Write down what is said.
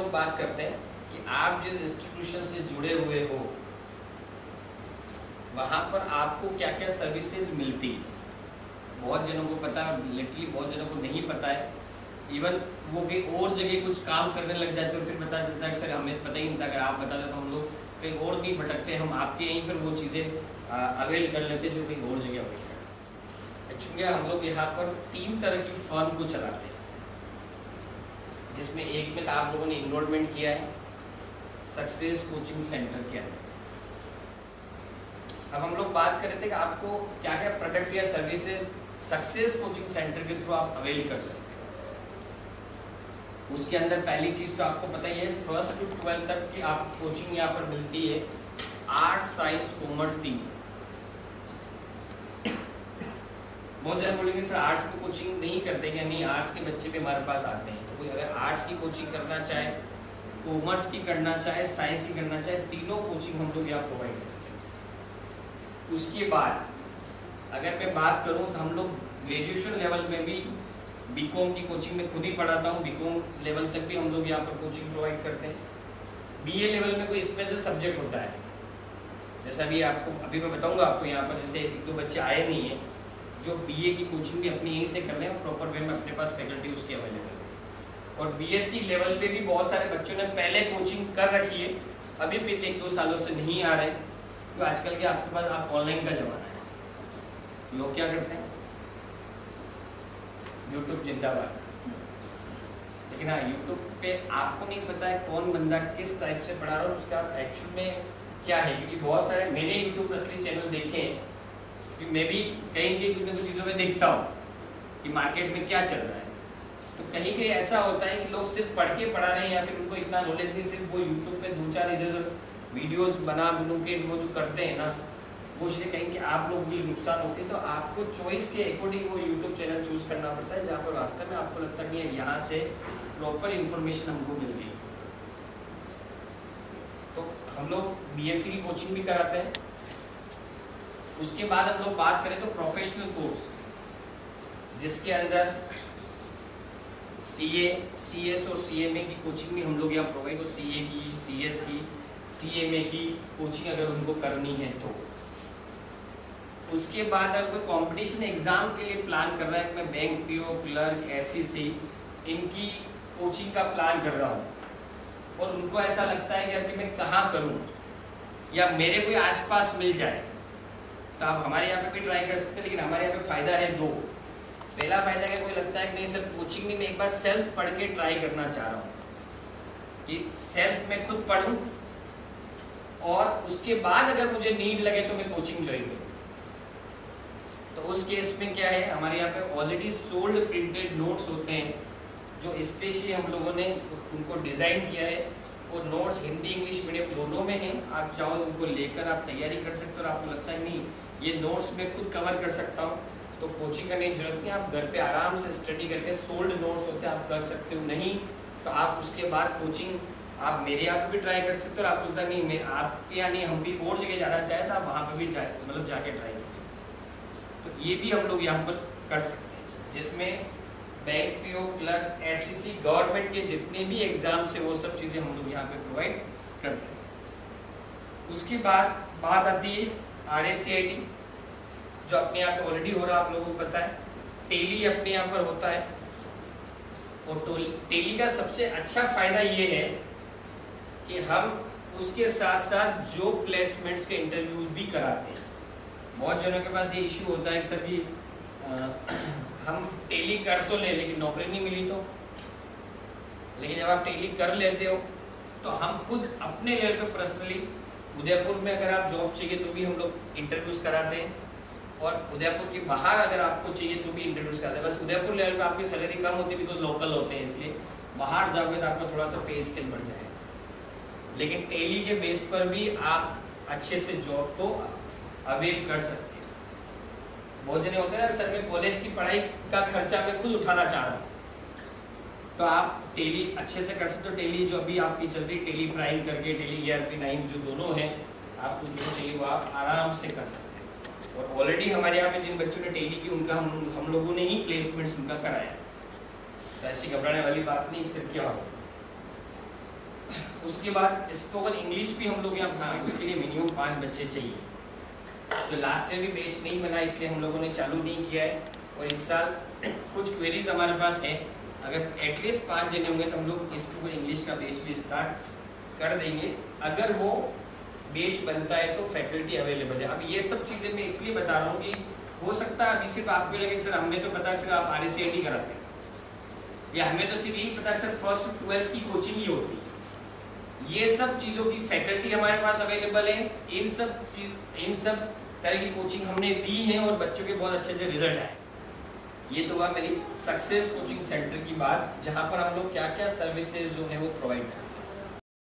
लोग बात करते हैं कि आप जिस इंस्टीट्यूशन से जुड़े हुए हो वहाँ पर आपको क्या क्या सर्विसेज मिलती है। बहुत जनों को पता है, लिटरली बहुत जनों को नहीं पता है। इवन वो भी और जगह कुछ काम करने लग जाते हैं, फिर पता चलता है कि सर हमें पता ही नहीं था, अगर आप बता दें तो हम लोग कहीं और नहीं भटकते, हम आपके यहीं पर वो चीज़ें अवेल कर लेते जो कहीं और जगह अवेल करते। एक्चुअली हम लोग यहाँ पर 3 तरह की फर्म को चलाते हैं, जिसमें एक में आप लोगों ने इन्वॉल्वमेंट किया है सक्सेस कोचिंग सेंटर के अंदर। अब हम लोग बात कर रहे थे कि आपको क्या क्या प्रोडक्ट या सर्विसेज सक्सेस कोचिंग सेंटर के थ्रू आप अवेल कर सकते हैं। उसके अंदर पहली चीज तो आपको पता ही है, 1st to 12th तक की आप कोचिंग यहाँ पर मिलती है आर्ट्स साइंस कॉमर्स 3। बहुत जन बोलेंगे सर आर्ट्स की कोचिंग नहीं करते क्या? नहीं, आर्ट्स के बच्चे भी हमारे पास आते हैं। तो कोई अगर आर्ट्स की कोचिंग करना चाहे, कॉमर्स की करना चाहे, साइंस की करना चाहे, तीनों कोचिंग हम लोग यहाँ प्रोवाइड करते हैं। उसके बाद अगर मैं बात करूँ तो हम लोग ग्रेजुएशन लेवल में भी बीकॉम की कोचिंग में खुद ही पढ़ाता हूँ, बीकॉम लेवल तक भी हम लोग यहाँ पर कोचिंग प्रोवाइड करते हैं। बीए लेवल में कोई स्पेशल सब्जेक्ट होता है, जैसा भी आपको अभी मैं बताऊंगा आपको यहाँ पर, जैसे 1-2 बच्चे आए नहीं है जो बीए की कोचिंग भी अपनी यहीं से कर लें, प्रॉपर वे में अपने पास फैकल्टी उसकी अवेलेबल है। और बीएससी लेवल पे भी बहुत सारे बच्चों ने पहले कोचिंग कर रखी है, अभी पिछले 1-2 सालों से नहीं आ रहे, तो आजकल के आपके पास आप ऑनलाइन का जमाना है। लोग क्या करते हैं, यूट्यूब जिंदाबाद। लेकिन हाँ, यूट्यूब पे आपको नहीं पता है कौन बंदा किस टाइप से पढ़ा रहा है, उसका एक्चुअल में क्या है। क्योंकि बहुत सारे मैंने यूट्यूब असली चैनल देखे हैं, कि मैं भी कहीं चीज़ों में देखता हूँ कि मार्केट में क्या चल रहा है। तो कहीं कहीं ऐसा होता है कि लोग सिर्फ पढ़ के पढ़ा रहे हैं, या फिर उनको इतना नॉलेज नहीं, सिर्फ वो यूट्यूब पे 2-4 इधर वीडियोस बना के वो जो करते हैं ना, वो इसलिए कहीं कि आप लोग भी नुकसान होते हैं। तो आपको चॉइस के अकॉर्डिंग वो यूट्यूब चैनल चूज करना पड़ता है, जहाँ पर वास्तव में आपको लगता है कि यहाँ से प्रॉपर इंफॉर्मेशन हमको मिल गई। तो हम लोग बीएससी की कोचिंग भी कराते हैं। उसके बाद हम लोग बात करें तो प्रोफेशनल कोर्स, जिसके अंदर सीए, सीएस और सीएमए की कोचिंग भी हम लोग यहाँ प्रोवाइड, सीए की, सीएस की, सीएमए की कोचिंग अगर उनको करनी है तो। उसके बाद अगर कोई कंपटीशन एग्जाम के लिए प्लान कर रहा है, मैं बैंक पीओ, क्लर्क, एससीसी इनकी कोचिंग का प्लान कर रहा हूँ, और उनको ऐसा लगता है कि मैं कहाँ करूँ या मेरे कोई आसपास मिल जाए, तो आप हमारे यहाँ पे भी ट्राई कर सकते हैं। लेकिन हमारे यहाँ पे फायदा है 2। पहला फायदा है, कोई लगता है कि नहीं सर कोचिंग में मैं एक बार सेल्फ पढ़ के ट्राई करना चाह रहा हूँ, कि सेल्फ में खुद पढ़ूं और उसके बाद अगर मुझे नीड लगे तो मैं कोचिंग ज्वाइन करूँ। तो उस केस में क्या है, हमारे यहाँ पे ऑलरेडी सोल्ड प्रिंटेड नोट्स होते हैं, जो स्पेशली हम लोगों ने उनको डिज़ाइन किया है। और नोट्स हिंदी इंग्लिश मीडियम दोनों में हैं, आप चाहो उनको लेकर आप तैयारी कर सकते हो। और आपको लगता है नहीं ये नोट्स मैं खुद कवर कर सकता हूँ, तो कोचिंग करने की जरूरत नहीं, आप घर पे आराम से स्टडी करके सोल्ड नोट्स होते हैं आप कर सकते हो। नहीं तो आप उसके बाद कोचिंग आप मेरे यहाँ पे भी ट्राई कर सकते हो। और आपको लगता नहीं मैं आपके यहाँ नहीं, हम भी और जगह जाना चाहे तो आप वहाँ पर भी जाके ट्राई कर सकते हो। तो ये भी हम लोग यहाँ पर कर सकते हैं, जिसमें bank PO, clerk, SCC, government के जितने भी एग्जाम्स है वो सब चीज़ें हम लोग यहाँ पे प्रोवाइड करते हैं। उसके बाद बात आती है RACIT, जो अपने यहाँ पे ऑलरेडी हो रहा है, आप लोगों को पता है। टेली अपने यहाँ पर होता है, और टेली का सबसे अच्छा फायदा ये है कि हम उसके साथ साथ जॉब प्लेसमेंट्स के इंटरव्यू भी कराते हैं। बहुत जनों के पास ये इशू होता है कि सर जी हम टेली कर तो ले लेकिन नौकरी नहीं मिली तो। लेकिन जब आप टेली कर लेते हो तो हम खुद अपने लेवल पे पर्सनली उदयपुर में अगर आप जॉब चाहिए तो भी हम लोग इंटरव्यूज कराते हैं, और उदयपुर के बाहर अगर आपको चाहिए तो भी इंटरव्यूज कराते हैं। बस उदयपुर लेवल पे आपकी सैलरी कम होती है बिकॉज लोकल होते हैं, इसलिए बाहर जाओगे तो आपका थोड़ा सा पे स्केल बढ़ जाएगा। लेकिन टेली के बेस पर भी आप अच्छे से जॉब को अवेल कर सकते हैं। बहुत जने होते हैं ना सर मैं कॉलेज की पढ़ाई का खर्चा मैं खुद उठाना चाह रहा हूँ, तो आप टेली अच्छे से कर सकते हो। टेली जो अभी आपकी चल रही टेली प्राइम करके, टेली ERP9 जो दोनों हैं, आपको जो चाहिए वो आप आराम से कर सकते हैं। और ऑलरेडी हमारे यहाँ पे जिन बच्चों ने टेली की उनका हम लोगों ने ही प्लेसमेंट्स उनका कराया, तो ऐसी घबराने वाली बात नहीं, सिर्फ क्या हो। उसके बाद स्पोकन इंग्लिश भी हम लोग यहाँ पढ़ाएं, उसके लिए मिनिमम 5 बच्चे चाहिए। जो लास्ट ईयर भी बैच नहीं बना इसलिए हम लोगों ने चालू नहीं किया है, और इस साल कुछ क्वेरीज हमारे पास है, अगर एटलीस्ट 5 जने होंगे तो हम लोग स्पोकन इंग्लिश का बैच भी स्टार्ट कर देंगे। अगर वो बैच बनता है तो फैकल्टी अवेलेबल है। अब ये सब चीजें मैं इसलिए बता रहा हूँ कि हो सकता है अभी सिर्फ आपको लगे सर हमें तो पता है सर आप RACNT कराते हैं, या हमें तो सिर्फ यही पता है सर 1st to 12th की कोचिंग ही होती है। ये सब चीजों की फैकल्टी हमारे पास अवेलेबल है, इन सब तरह की कोचिंग हमने दी है और बच्चों के बहुत अच्छे अच्छे रिजल्ट आए। ये तो हुआ मेरी सक्सेस कोचिंग सेंटर की बात, जहां पर हम लोग क्या क्या सर्विसेज जो है वो प्रोवाइड करते हैं।